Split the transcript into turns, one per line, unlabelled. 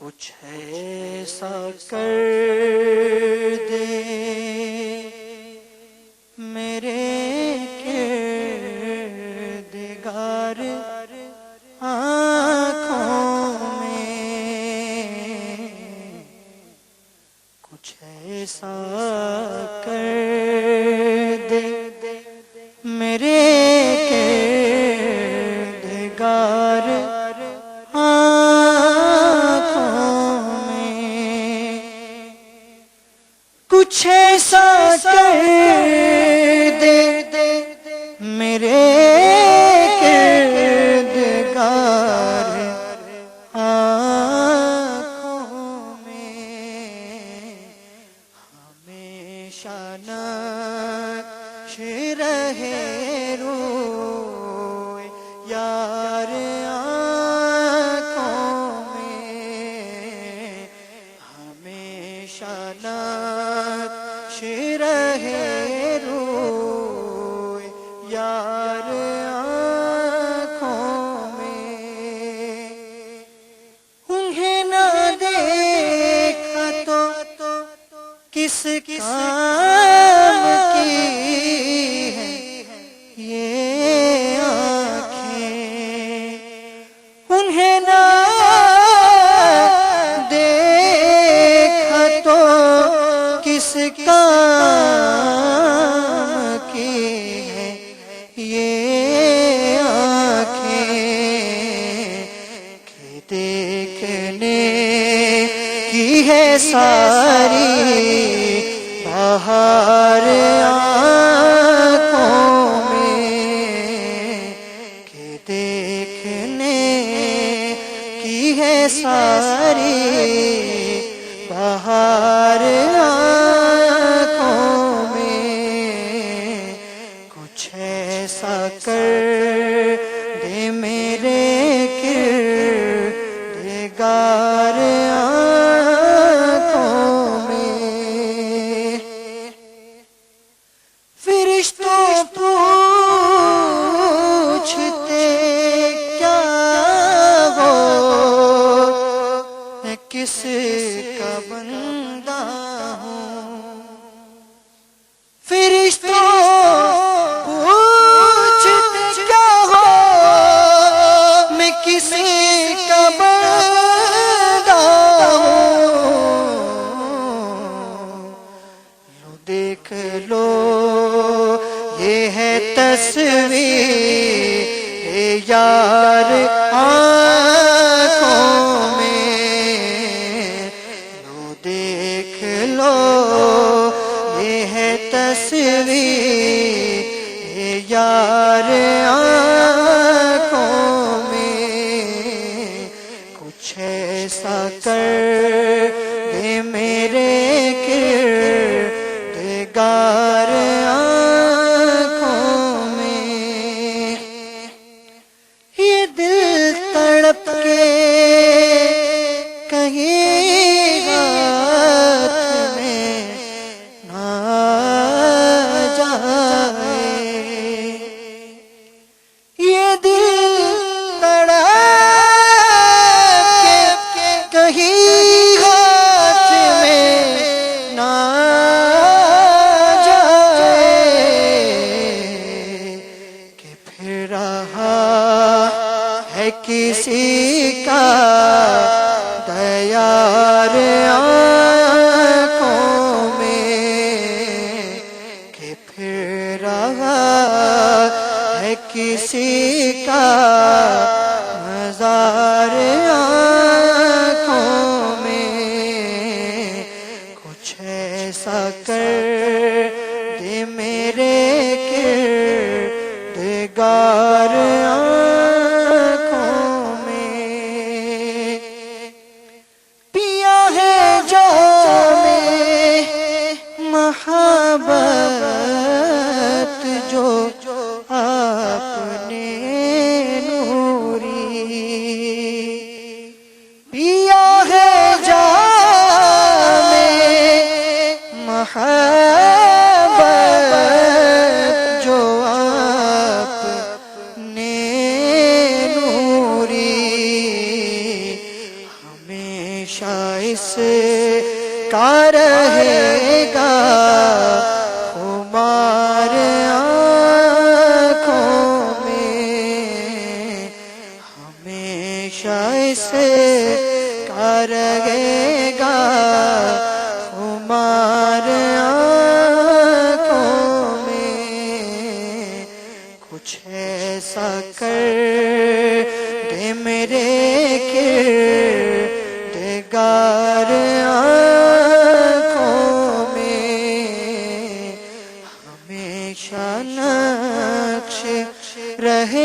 कुछ ऐसा कर दे मेरे किरदगार आँखों में, कुछ ऐसा कर दे मेरे किरदगार कुछ ऐसा कर दे मेरे किरदगार आँखों में, हमेशा नक्श रहे रोए यार आँखों में, हमेशा रहे रोए यार आँखों में। उन्हें न देखा तो किस काम की है ये आँखें, उन्हें न देखा तो किस काम की है ये आँखें, कि देखने की है सारी बाहर आँखों में, कि देखने की है सारी बाहर कर दे मेरे किरदगार आँखों में। फरिश्तों पूछते क्या हो मैं किसका बंदा हूँ, फरिश्तों देख लो ये है तस्वीर यार आँखों में, लो देख लो ये है तस्वीर यार आँखों में। कुछ ऐसा कर दे मेरे किरदगार आँखों में। ये दिल तड़प के कहीं हाथ में ना जाए, ये दिल तड़प के कहीं हाथ में ना किसी का दयार आँखों में, कि फिर रहा है किसी का मज़ार आँखों में। कुछ ऐसा कर दे मेरे किरदगार मोहब्बत जो आपने नूरी पिया है जामे मोहब्बत जो आपने नूरी, हमेशा शानक्श रहे